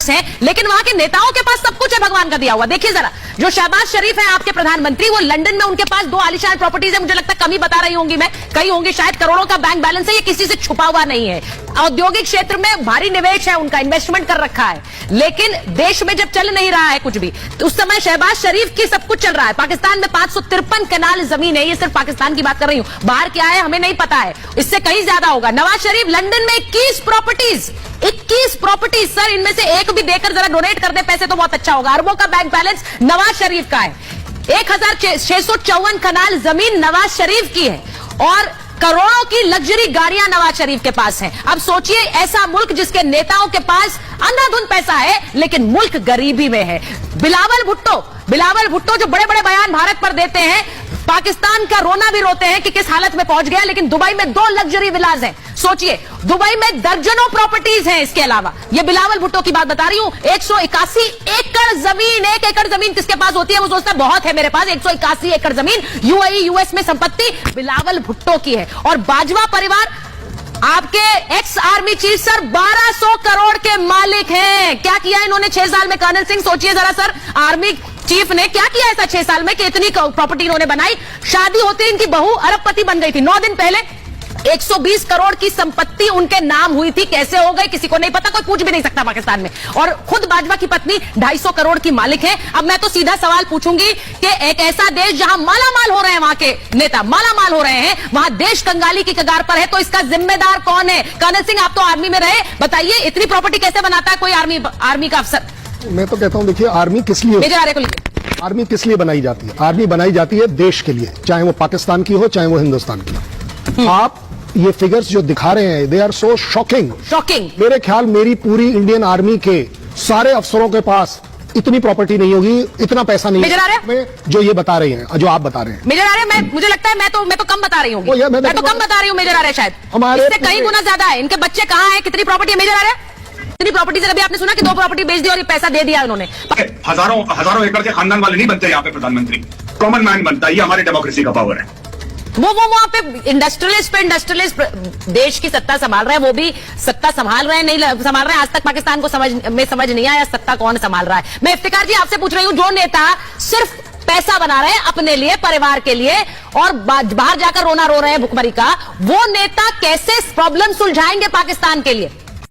Trust हैं, लेकिन वहां के नेताओं के पास सब कुछ है भगवान का दिया हुआ। देखिए जरा, जो शहबाज शरीफ है आपके प्रधानमंत्री, वो लंदन में उनके पास 2 आलीशान प्रॉपर्टीज है, मुझे लगता है कम ही बता रही होंगी मैं, कई होंगी शायद, करोड़ों का बैंक बैलेंस है, ये किसी से छुपा हुआ नहीं है। औद्योगिक क्षेत्र में भारी निवेश है उनका, इन्वेस्टमेंट कर रखा है, लेकिन देश में जब चल नहीं रहा है कुछ भी, तो उस समय शहबाज शरीफ की सब कुछ चल रहा है। पाकिस्तान में 553 कनाल जमीन है, ये सिर्फ पाकिस्तान की बात कर रही हूं, बाहर क्या है हमें नहीं पता है, इससे कहीं ज्यादा होगा। नवाज शरीफ लंदन में 21 प्रॉपर्टीज सर, इनमें से एक भी देकर जरा डोनेट कर दे पैसे तो बहुत अच्छा होगा। अरबों का बैंक बैलेंस नवाज शरीफ का है, 1654 कनाल जमीन नवाज शरीफ की है, और करोड़ों की लग्जरी गाड़ियां नवाज शरीफ के पास हैं। अब सोचिए, ऐसा मुल्क जिसके नेताओं के पास अंधाधुंध पैसा है, लेकिन मुल्क गरीबी में है। बिलावल भुट्टो जो बड़े बड़े बयान भारत पर देते हैं, पाकिस्तान का रोना भी रोते हैं कि किस हालत में पहुंच गया, लेकिन दुबई में 2 लग्जरी विलाज हैं। सोचिए, दुबई में दर्जनों प्रॉपर्टीज हैं। इसके अलावा ये बिलावल भुट्टो की बात बता रही हूं, 181 एकड़ जमीन, 1 एकड़ जमीन किसके पास होती है, वो सोचता है बहुत है मेरे पास, 181 एकड़ जमीन यूएई यूएस में संपत्ति बिलावल भुट्टो की है। और बाजवा परिवार, आपके ex army chief sir, 1200 crore के मालिक हैं। क्या किया इन्होंने 6 साल में? कर्नल सिंह सोचिए जरा सर, आर्मी चीफ ने क्या किया ऐसा 6 साल में कि इतनी प्रॉपर्टी इन्होंने बनाई। शादी होते इनकी बहू अरबपति बन गई थी। 9 दिन पहले 120 करोड़ की संपत्ति उनके नाम हुई थी, कैसे हो गई किसी को नहीं पता, कोई पूछ भी नहीं सकता पाकिस्तान में। और खुद बाजवा की पत्नी 250 करोड़ की मालिक है। अब मैं तो सीधा सवाल पूछूंगी कि एक ऐसा देश जहां मालामाल हो रहे हैं, वहां के नेता मालामाल हो रहे हैं, वहां देश कंगाली की कगार पर है, तो इसका जिम्मेदार कौन है? कर्नल सिंह, आप तो आर्मी में रहे, बताइए इतनी प्रॉपर्टी कैसे बनाता है कोई आर्मी का अफसर? मैं तो कहता हूं, देखिए आर्मी किस लिए, मेजर आर्य को लेकर आर्मी किस लिए बनाई जाती है? आर्मी बनाई जाती है देश के लिए, चाहे वो पाकिस्तान की हो चाहे वो हिंदुस्तान की हो। आप ये फिगर्स जो दिखा रहे हैं, दे आर सो शॉकिंग। मेरे ख्याल मेरी पूरी इंडियन आर्मी के सारे अफसरों के पास इतनी प्रॉपर्टी नहीं होगी, इतना पैसा नहीं है जो ये बता रहे हैं, जो आप बता रहे हैं। मेजर आर्य, मुझे लगता है मैं तो कम बता रही हूँ, मैं तो कम बता रही हूँ मेजर आर्य, शायद इससे कहीं गुना ज्यादा है। इनके बच्चे कहाँ हैं, कितनी प्रॉपर्टी है मेजर आर्य? इतनी प्रॉपर्टी से अभी आपने सुना कि 2 प्रॉपर्टी बेच दी और ये पैसा दे दिया उन्होंने। हजारों एकड़ के खानदान वाले नहीं बनते यहाँ पे प्रधानमंत्री, कॉमन मैन बनता है। ये हमारी डेमोक्रेसी का पावर है। वो वहां पे इंडस्ट्रियलिस्ट देश की सत्ता संभाल रहे हैं, वो भी सत्ता संभाल रहे हैं, नहीं संभाल रहे हैं। आज तक पाकिस्तान को समझ नहीं आया सत्ता कौन संभाल रहा है। मैं इफ्तिकार जी आपसे पूछ रही हूं, जो नेता सिर्फ पैसा बना रहे हैं अपने लिए, परिवार के लिए, और बाहर जाकर रोना रो रहे हैं भुखमरी का, वो नेता कैसे प्रॉब्लम सुलझाएंगे पाकिस्तान के लिए?